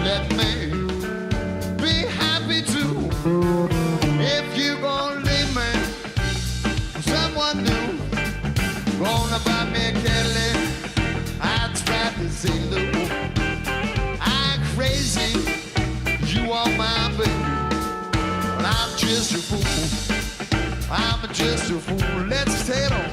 Let me beautiful. Let's head on.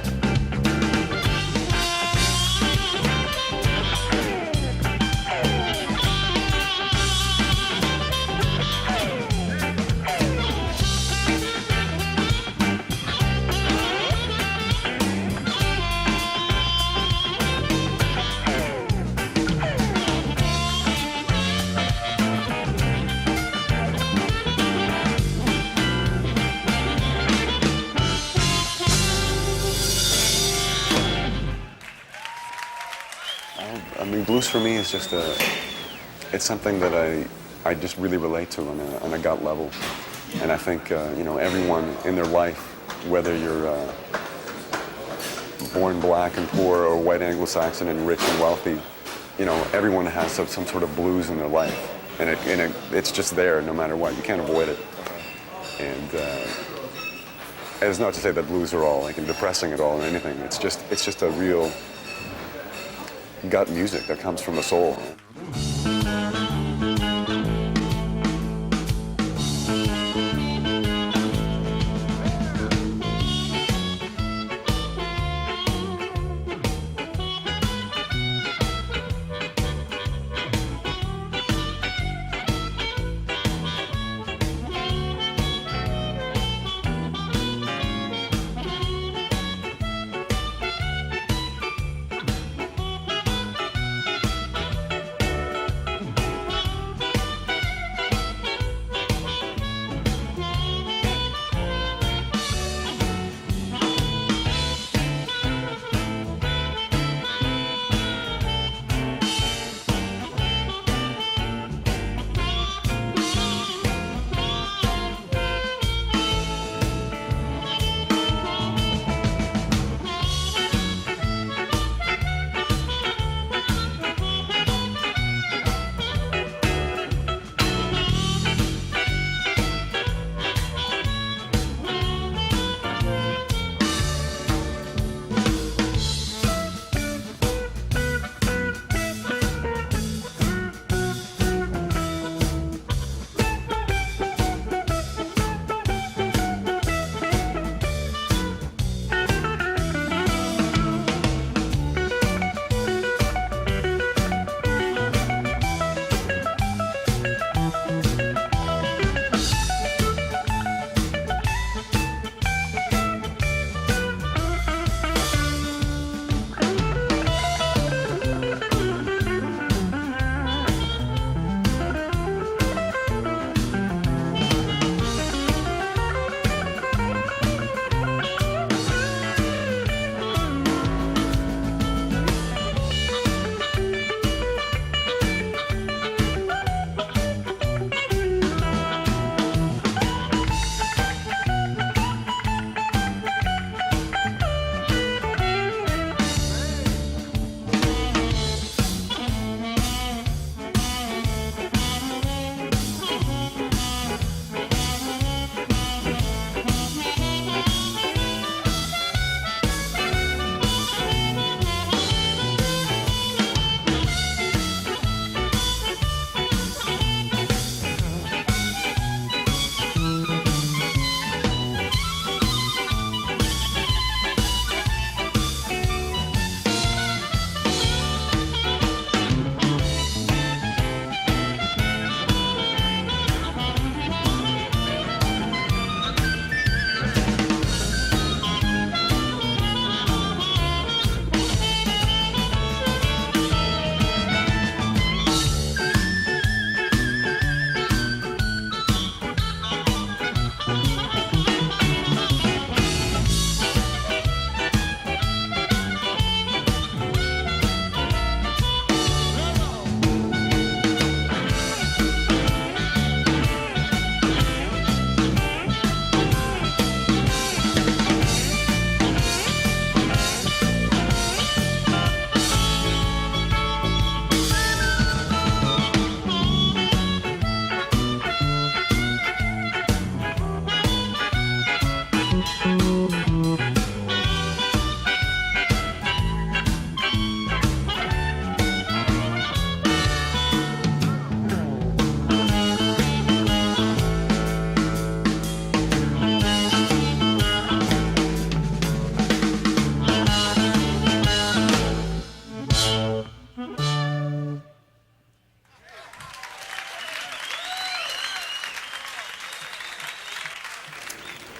I mean, blues for me is just it's something that I just really relate to on a gut level. And I think, you know, everyone in their life, whether you're born black and poor or white Anglo-Saxon and rich and wealthy, you know, everyone has some sort of blues in their life. And it's just there no matter what. You can't avoid it. And it's not to say that blues are all like depressing at all or anything. It's just a real gut music that comes from the soul.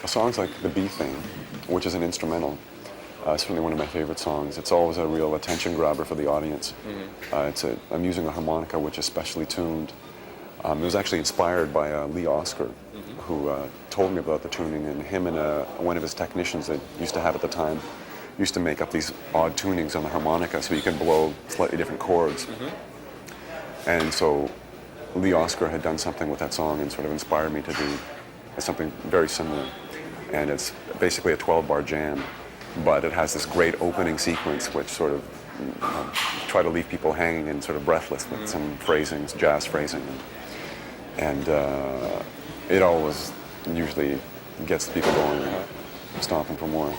songs like The Bee Thing, which is an instrumental, certainly one of my favorite songs. It's always a real attention grabber for the audience. I'm using a harmonica which is specially tuned. It was actually inspired by Lee Oscar, who told me about the tuning, and him and one of his technicians that used to have at the time used to make up these odd tunings on the harmonica so you can blow slightly different chords. And so Lee Oscar had done something with that song and sort of inspired me to do something very similar. And it's basically a 12-bar jam, but it has this great opening sequence which sort of try to leave people hanging and sort of breathless with some phrasings, jazz phrasing. And it always usually gets people going and stopping for more.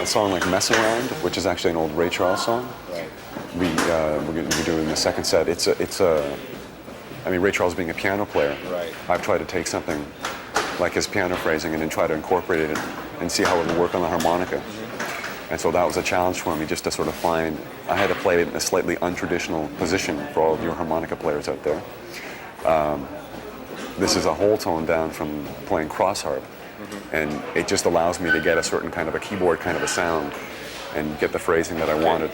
song like Messin Around, which is actually an old Ray Charles song. Right. We're doing the second set. I mean, Ray Charles being a piano player, Right. I've tried to take something like his piano phrasing and then try to incorporate it and see how it would work on the harmonica. And so that was a challenge for me, just to sort of find, I had to play it in a slightly untraditional position for all of your harmonica players out there. This is a whole tone down from playing cross harp, and it just allows me to get a certain kind of a keyboard kind of a sound and get the phrasing that I wanted.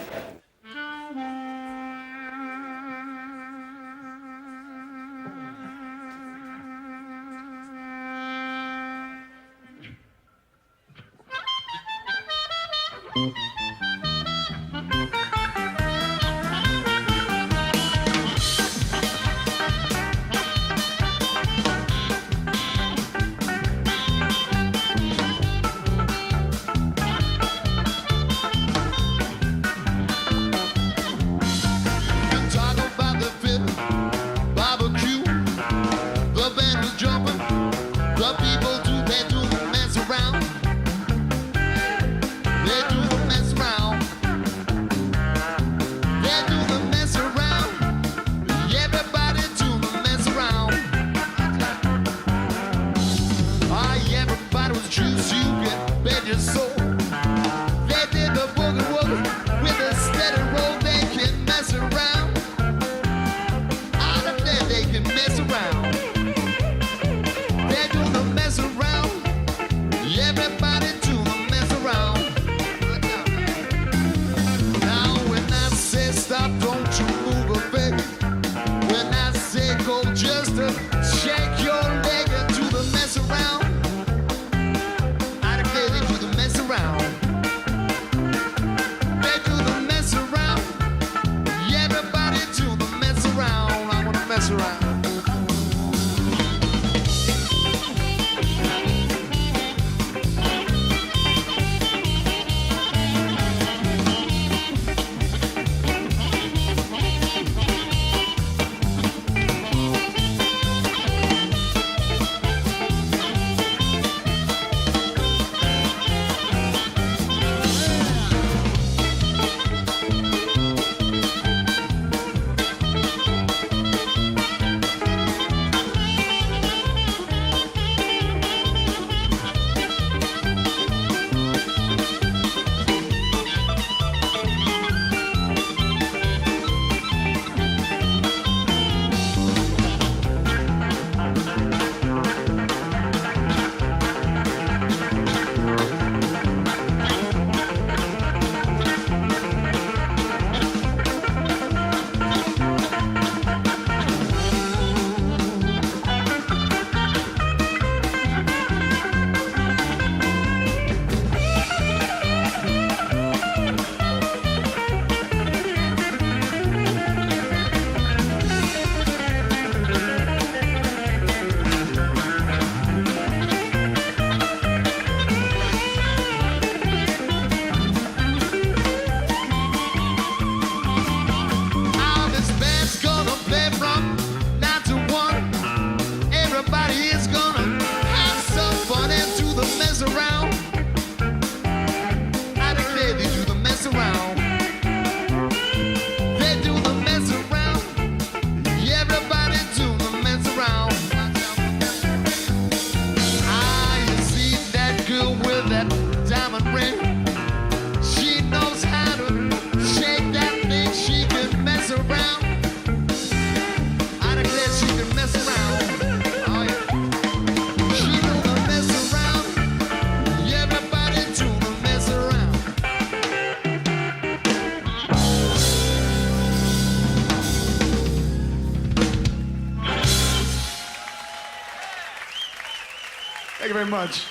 Thank you very much.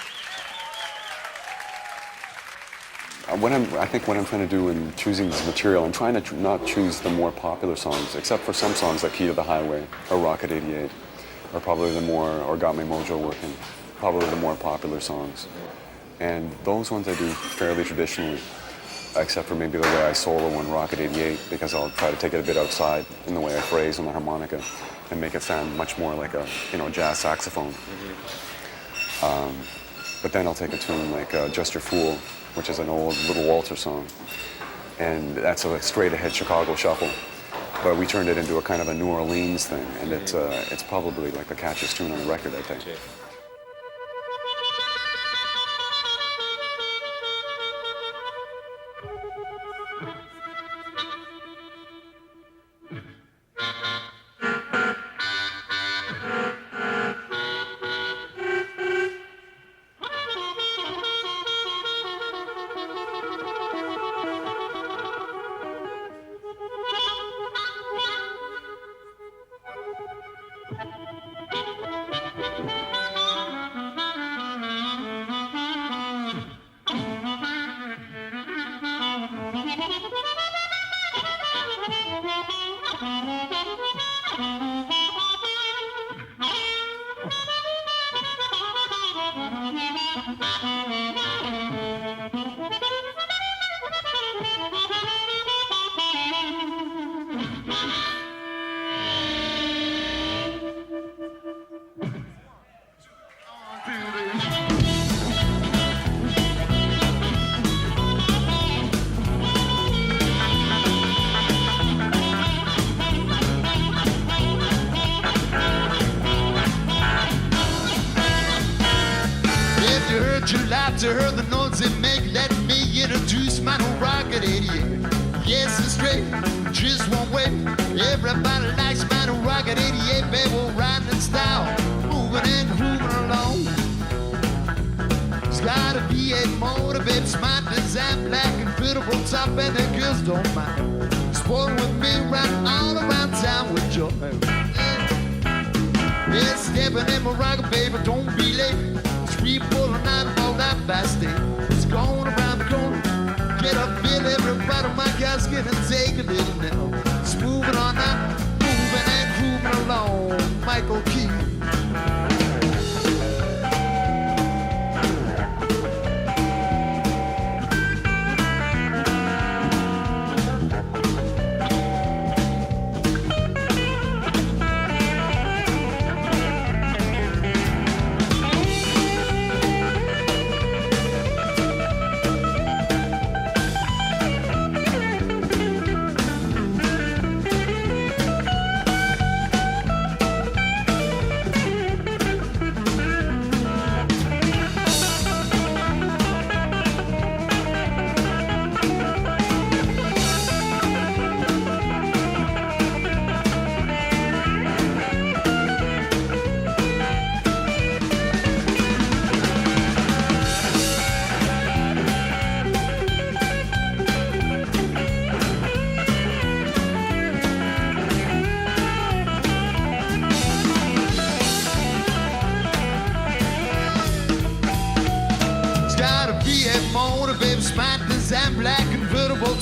I think what I'm trying to do in choosing this material, I'm trying to not choose the more popular songs, except for some songs like Key to the Highway or Rocket 88, are probably the more, or Got My Mojo Working, probably the more popular songs. And those ones I do fairly traditionally, except for maybe the way I solo on Rocket 88, because I'll try to take it a bit outside in the way I phrase on the harmonica and make it sound much more like a, jazz saxophone. But then I'll take a tune like Just Your Fool, which is an old Little Walter song. And that's a straight-ahead Chicago shuffle. But we turned it into a kind of a New Orleans thing, and it's probably like the catchiest tune on the record, I think. To her the notes they make, let me introduce my new rocket 88. Yes, it's straight, just one way. Everybody likes my new rocket 88, baby, we're riding in style, moving and grooving along. It's got a V8 motor, baby, smart design, black and beautiful top, and the girls don't mind. Sporting with me, riding all around town with joy. Yeah, stepping in my rocket, baby, don't be late. Street pulling out all that fast day. It's going around the corner. Get up, feel everybody, my guys get and take a little now. It's moving on out, moving and grooving along. Michael Keaton.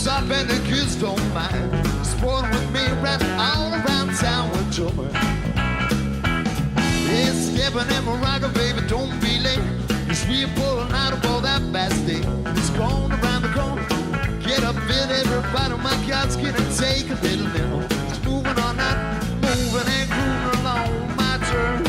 Up and the kids don't mind. Sporting with me, right all around town with joy. Yeah, stepping in my rocker, baby, don't be late. Cause we're pulling out of all that fast day. It's going around the corner. Get up, feel everybody, my God's gonna take a little nibble. It's moving on out, moving and grooving along, my turn.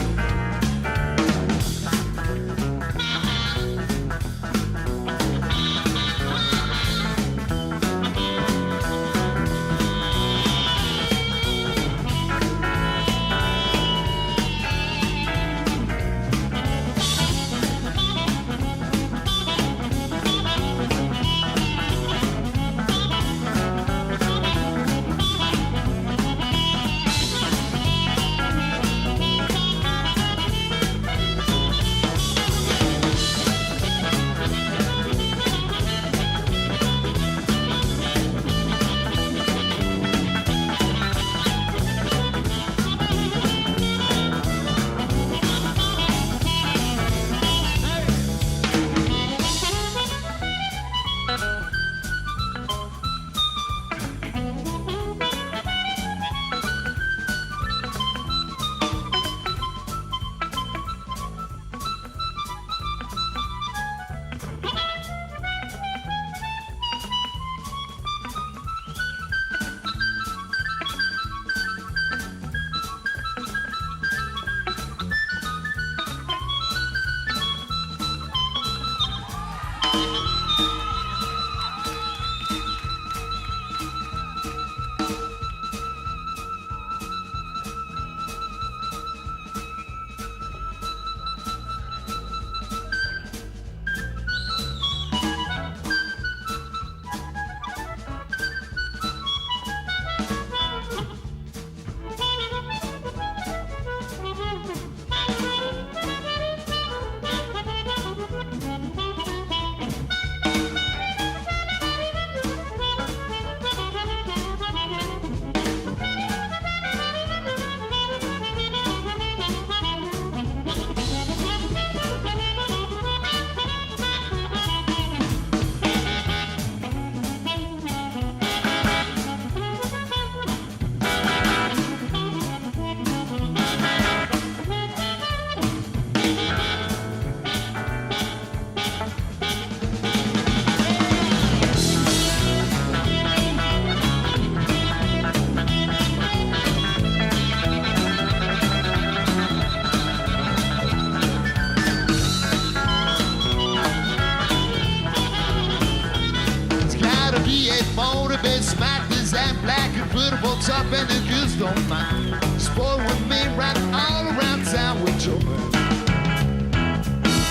Good folks up and the kids don't mind. Sport with me right all around town with your man.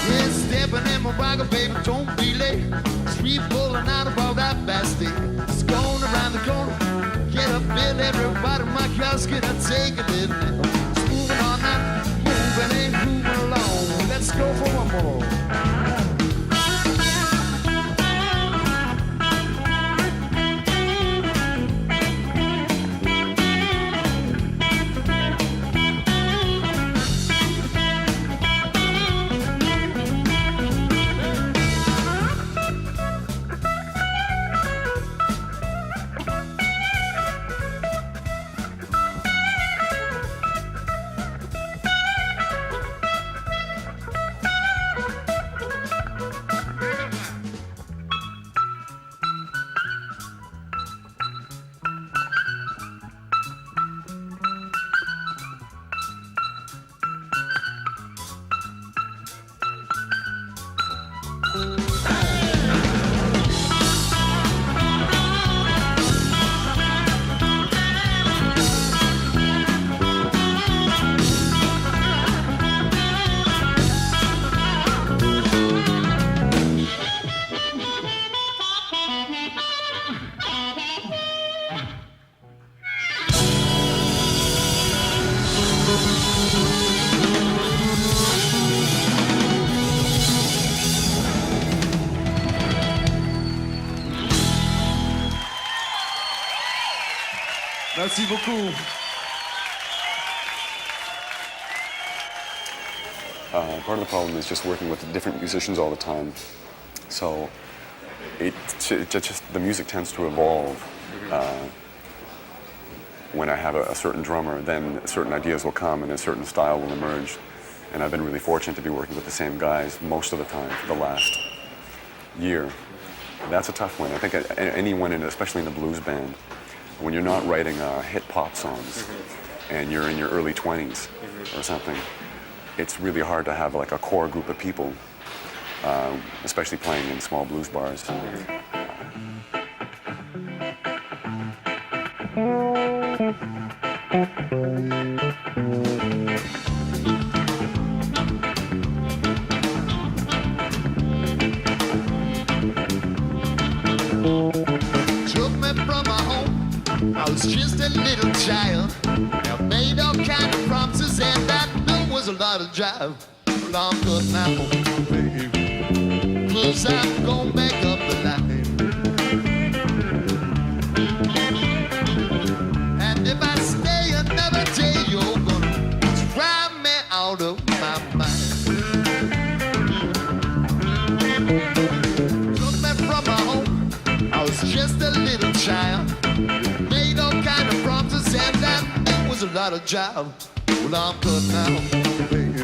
Yeah, stepping in my rocker, baby, don't be late. Street pulling out about that fast day. It's going around the corner. Get up, Bill, everybody, my car's gonna take a little bit. It's moving on now, moving and moving along. Let's go for one more. Merci beaucoup. Part of the problem is just working with different musicians all the time. So the music tends to evolve. When I have a certain drummer, then certain ideas will come and a certain style will emerge. And I've been really fortunate to be working with the same guys most of the time for the last year. That's a tough one. I think anyone, especially in a blues band, when you're not writing hit pop songs and you're in your early 20s or something, it's really hard to have like a core group of people, especially playing in small blues bars. Took me from my home, I was just a little child. I made all kind of promises and I know it was a lot of drive. Well, I'm good now, baby, 'cause I'm going back up the line. And if I stay another day, you're gonna drive me out of my mind. Took me from my home, I was just a little child. Made all kind of promises and that it was a lot of job. Well, I'm good now, baby,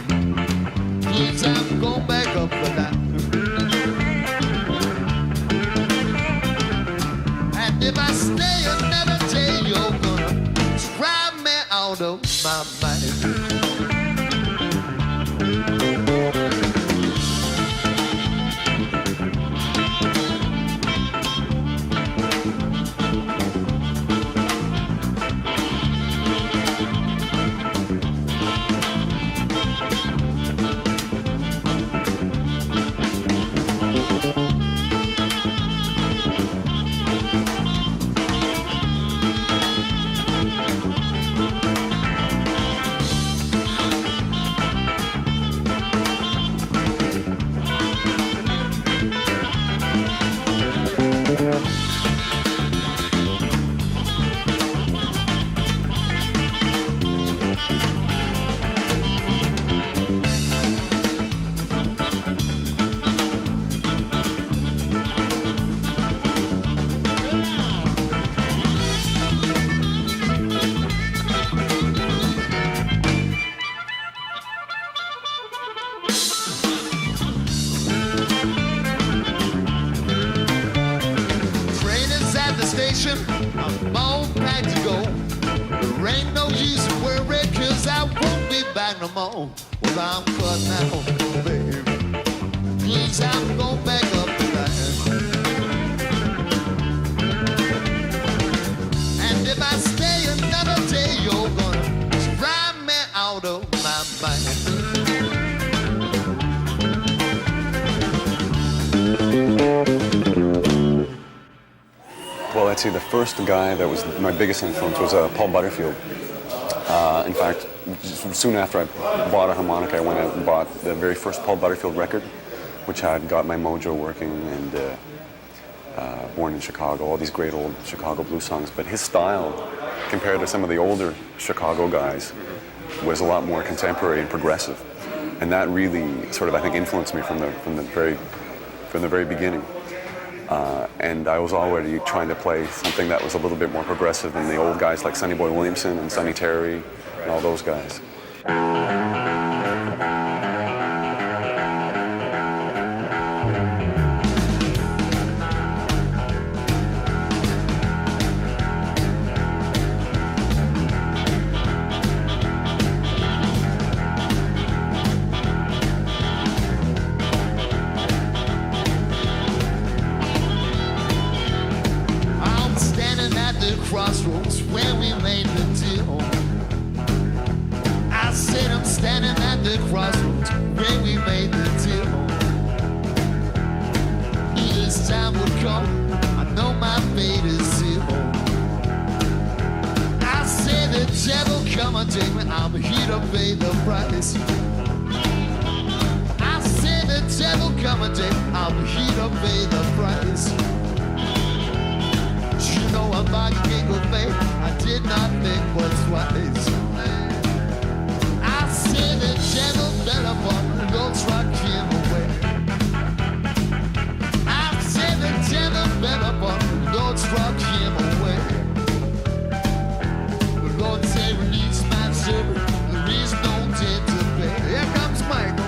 'cause I'm going back up the line. And if I stay another day, you're gonna drive me out of my mind. I'm all packed to go. There ain't no use to worry, 'cause I won't be back no more. Well, I'm cut now, baby, 'cause I'm going back up the line. And if I you're gonna drive me out of my Well, let's see, the first guy that was my biggest influence was Paul Butterfield. In fact, soon after I bought a harmonica, I went out and bought the very first Paul Butterfield record, which had Got My Mojo Working and Born in Chicago, all these great old Chicago blues songs. But his style, compared to some of the older Chicago guys, was a lot more contemporary and progressive. And that really sort of, I think, influenced me from the very beginning. And I was already trying to play something that was a little bit more progressive than the old guys like Sonny Boy Williamson and Sonny Terry and all those guys. Crossroads where we made the deal. I said I'm standing at the crossroads where we made the deal. This time would come, I know my fate is sealed. I said the devil come and take me, I'm here to pay the price. I said the devil come and take me, I'm here to pay the price. You know I'm not king of faith, I did not think but twice. I said the devil fell upon me, don't truck him away. I said the devil fell upon me, don't truck him away. The Lord said release my servant, there is no debt to pay. Here comes Michael.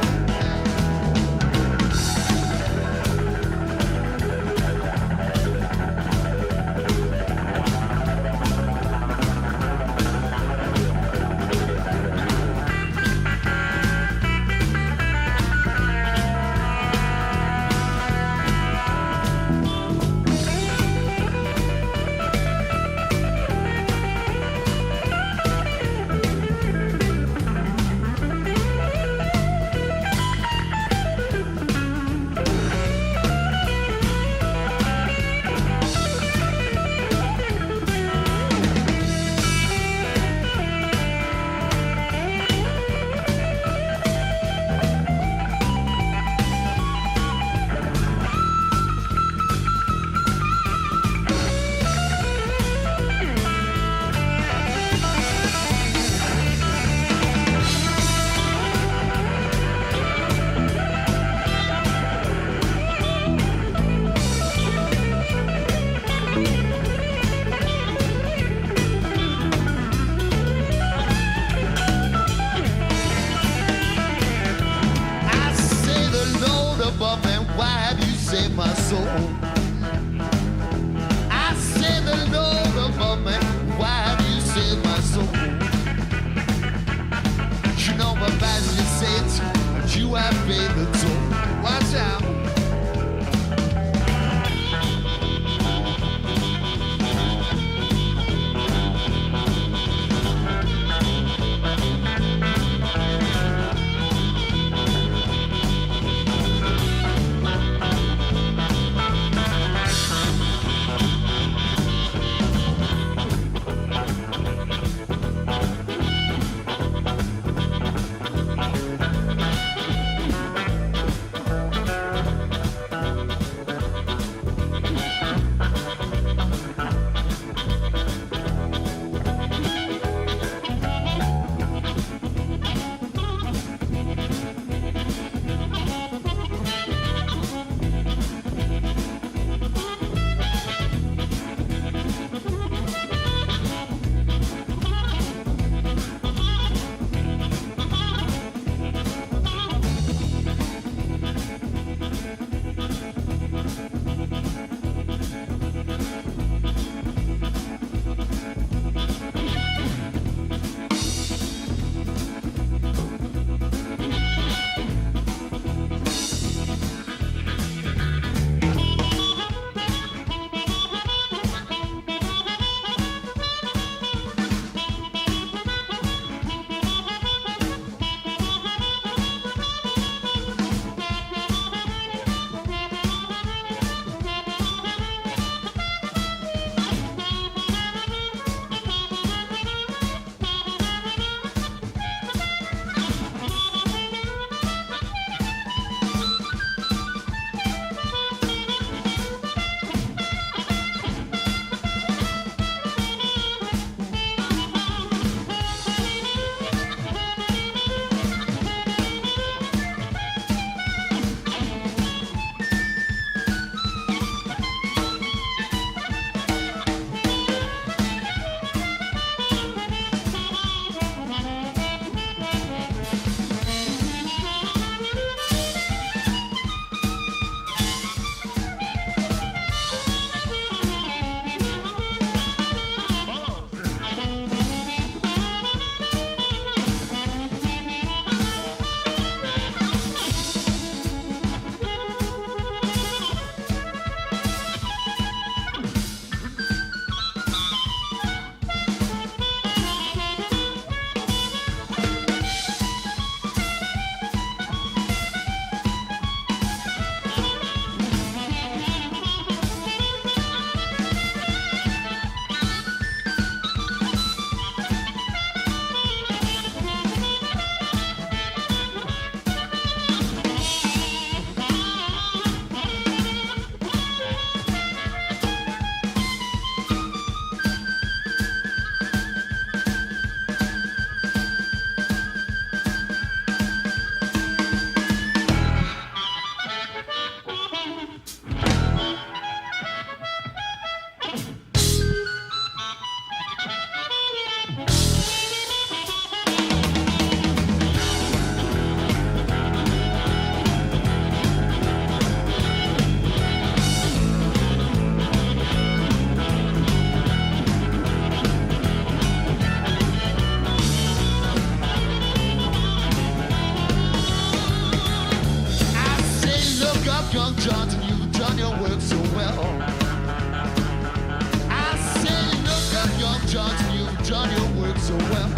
so well.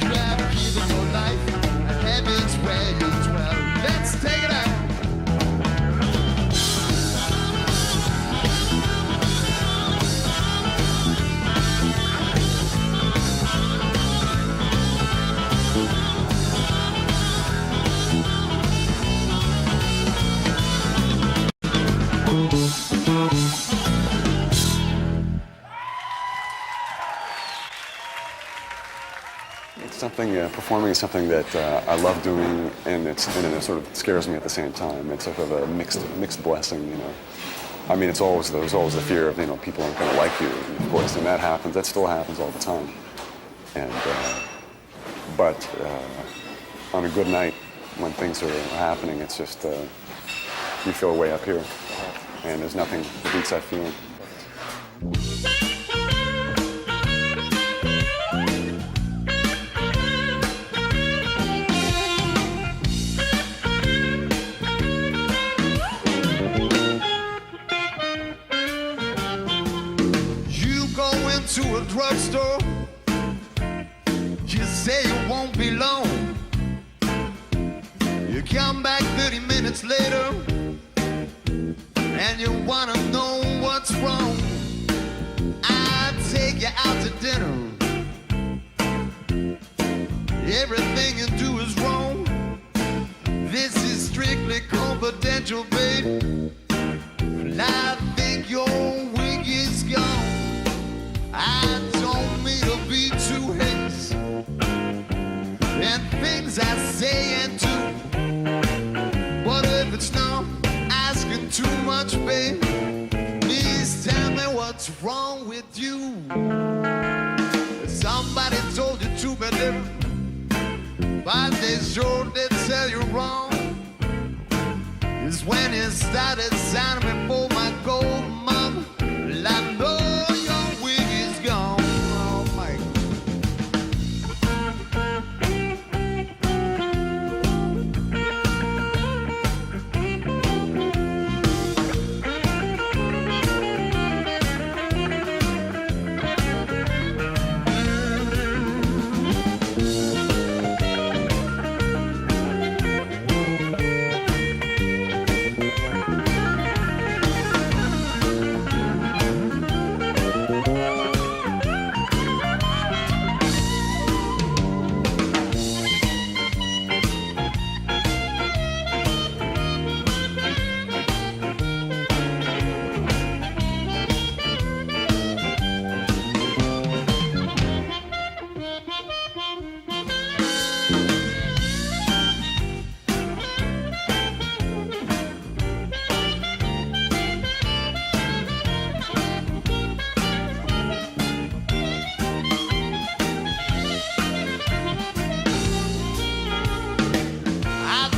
You have given your life a habits where you dwell. Let's take it out. Something, performing is something that I love doing, and it sort of scares me at the same time. It's sort of a mixed blessing, you know. I mean, there's always the fear of, you know, people aren't going to like you, of course, and that still happens all the time. And but on a good night, when things are happening, it's just you feel way up here, and there's nothing that beats that feeling. To a drugstore, you say you won't be long. You come back 30 minutes later, and you wanna know what's wrong. I take you out to dinner. Everything you do is wrong. This is strictly confidential, babe. I think your wig is gone. I don't mean to be too hasty, and things I say and do. But if it's not asking too much, babe, please tell me what's wrong with you. Somebody told you to be different, but they sure did tell you wrong. It's when you started signing me for my gold, mama. I know.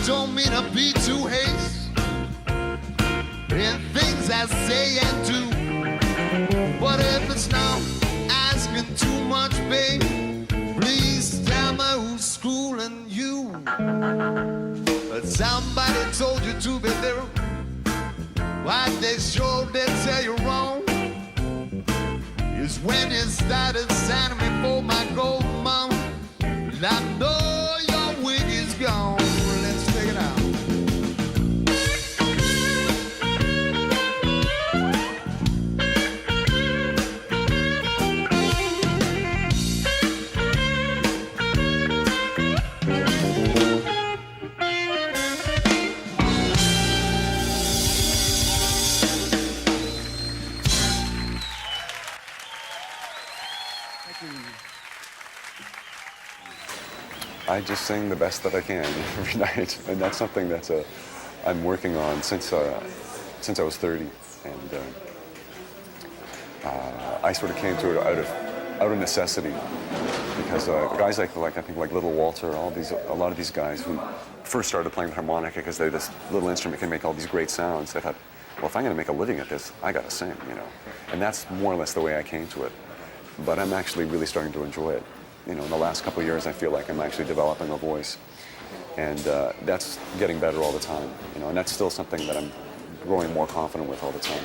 Don't mean to be too hasty in things I say and do. But if it's not asking too much, babe, please tell me who's schooling you. But somebody told you to be there. Why they sure did tell you wrong. Is when you started signing me for my gold, mom. I know your wig is gone. Let's take it out. I just sing the best that I can every night, and that's something that's I'm working on since I was 30, and I sort of came to it out of necessity, because guys like I think like Little Walter, a lot of these guys who first started playing the harmonica because this little instrument can make all these great sounds. They thought, well, if I'm going to make a living at this, I got to sing, you know, and that's more or less the way I came to it. But I'm actually really starting to enjoy it. You know, in the last couple of years, I feel like I'm actually developing a voice, and that's getting better all the time. You know, and that's still something that I'm growing more confident with all the time.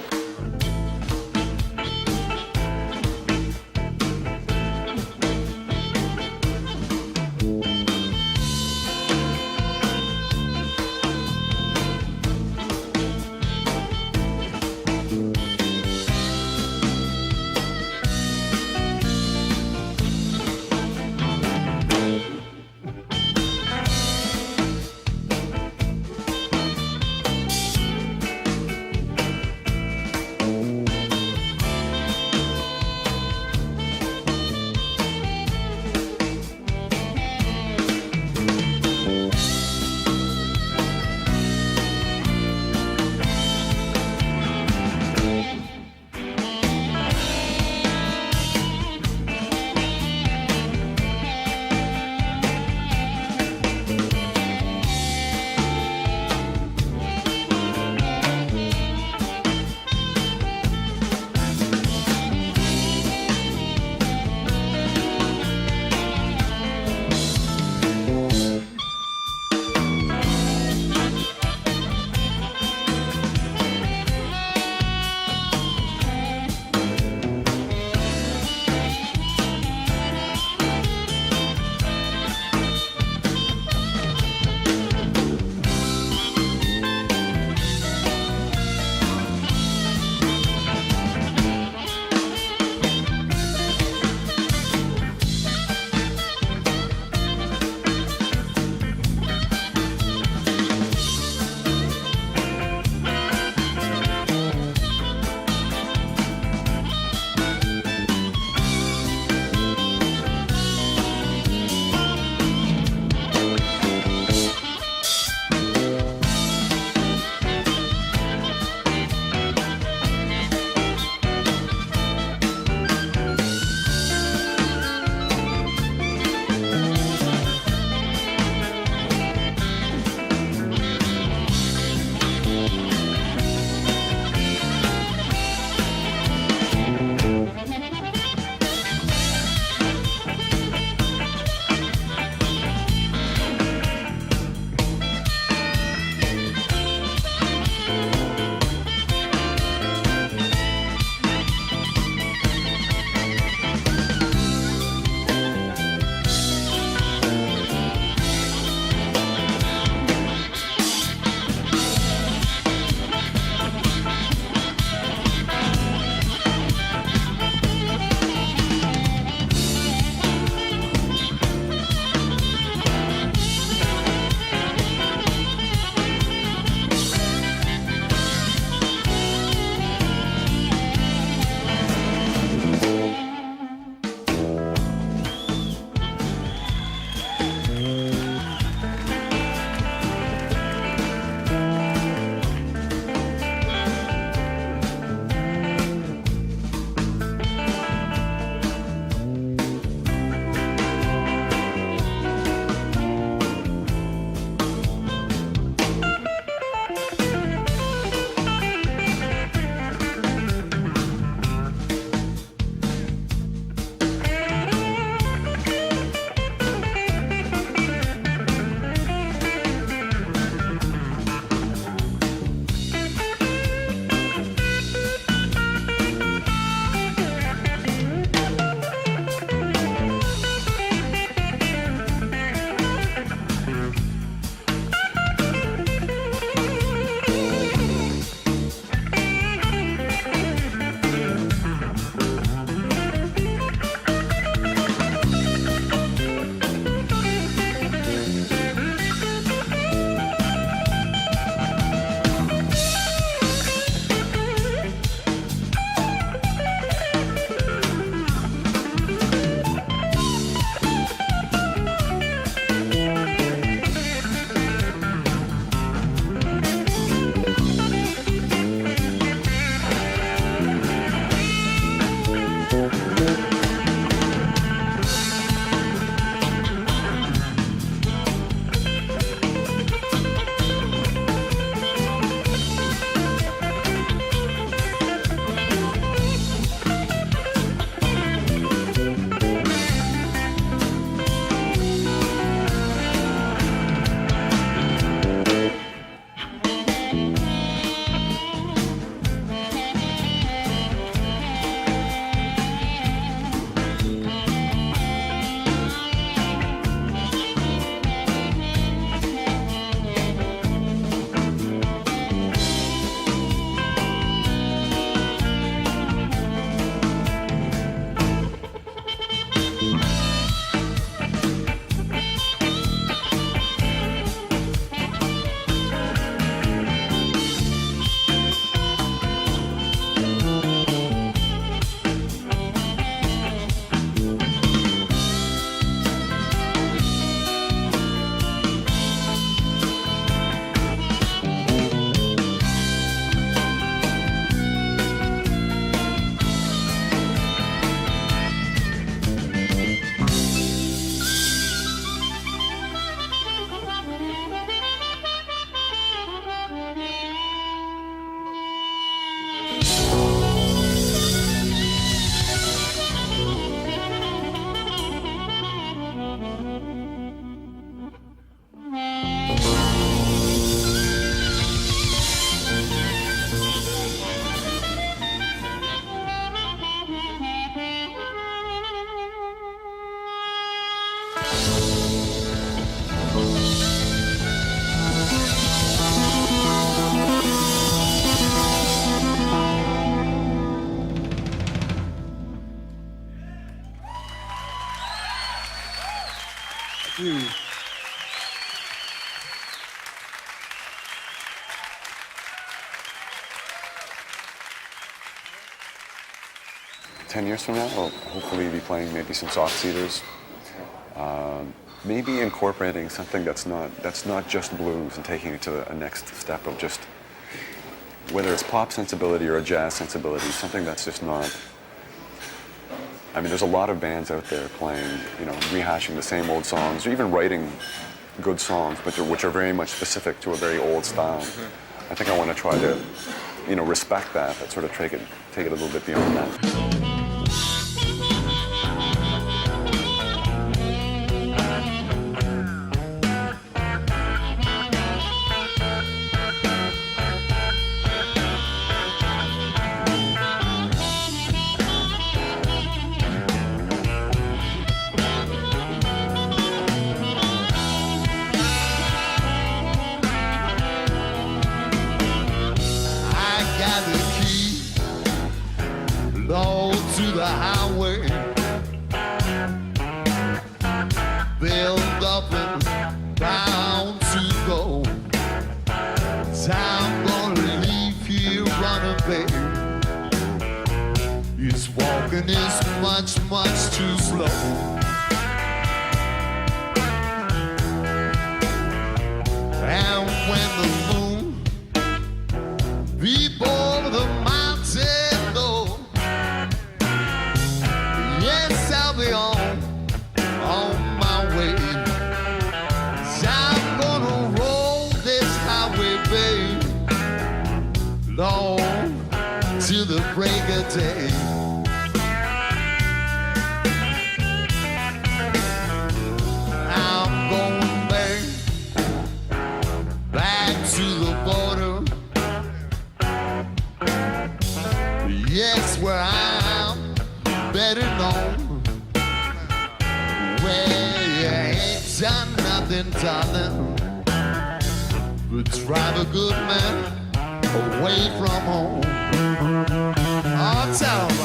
you. 10 years from now, I'll hopefully be playing maybe some soft cedars. Maybe incorporating something that's not just blues and taking it to a next step of just, whether it's pop sensibility or a jazz sensibility, something that's just not. I mean, there's a lot of bands out there playing, rehashing the same old songs, or even writing good songs, but which are very much specific to a very old style. Mm-hmm. I think I want to try to, respect that sort of take it a little bit beyond that. Much too slow. And when the moon before the mountain low, yes, I'll be on my way. 'Cause I'm gonna roll this highway, babe, long till the break of day. Where I'm better known, where you ain't done nothing, darling, but drive a good man away from home. I'll tell 'em.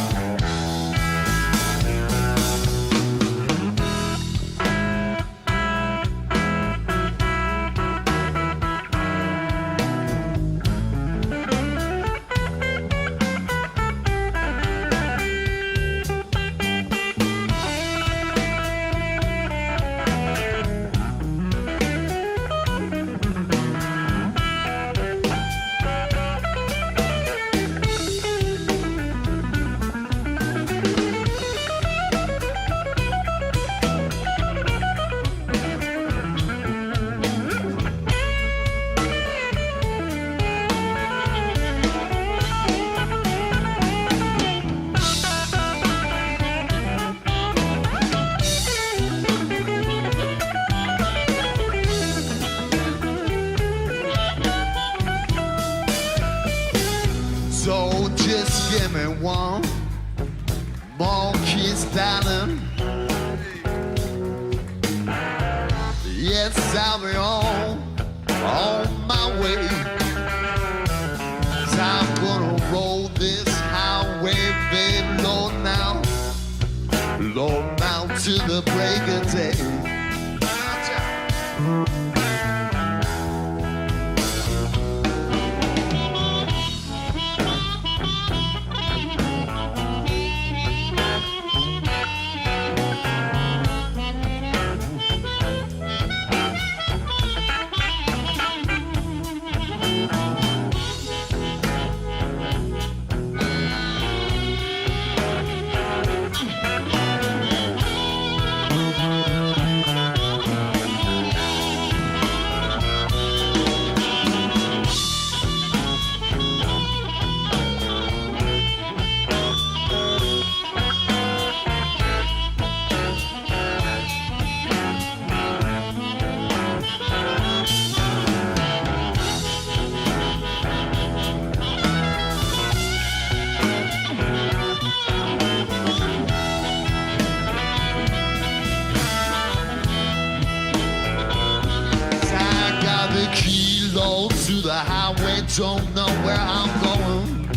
So just give me one more kiss, darling. Yes, I'll be on my way. 'Cause I'm gonna roll this highway, babe, Lord now to the break of day. To the highway, don't know where I'm going,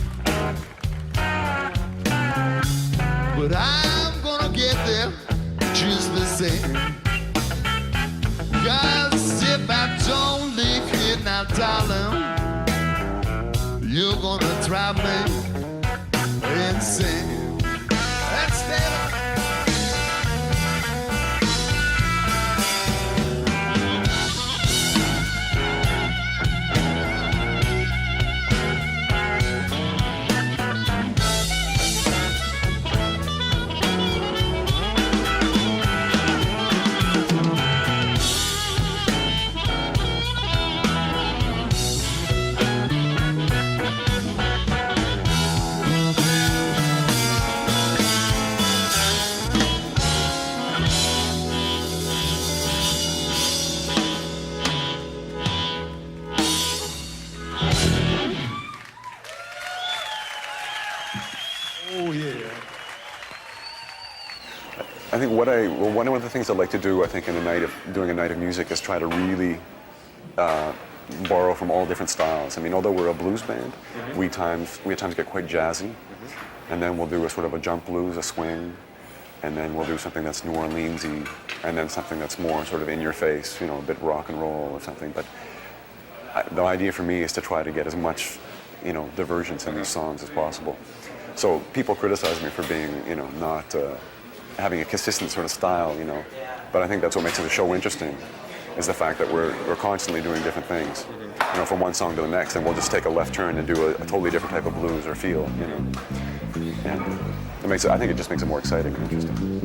but I'm gonna get there just the same. now, darling, you're gonna drive me insane. Let's stay. I think one of the things I like to do, I think, in doing a night of music is try to really borrow from all different styles. I mean, although we're a blues band, we at times get quite jazzy, and then we'll do a sort of a jump blues, a swing, and then we'll do something that's New Orleansy, and then something that's more sort of in your face, you know, a bit rock and roll or something. But the idea for me is to try to get as much, you know, divergence in these songs as possible. So people criticize me for being, you know, not having a consistent sort of style, you know. But I think that's what makes the show interesting, is the fact that we're constantly doing different things, you know, from one song to the next, and we'll just take a left turn and do a totally different type of blues or feel, you know. And I think it just makes it more exciting and interesting.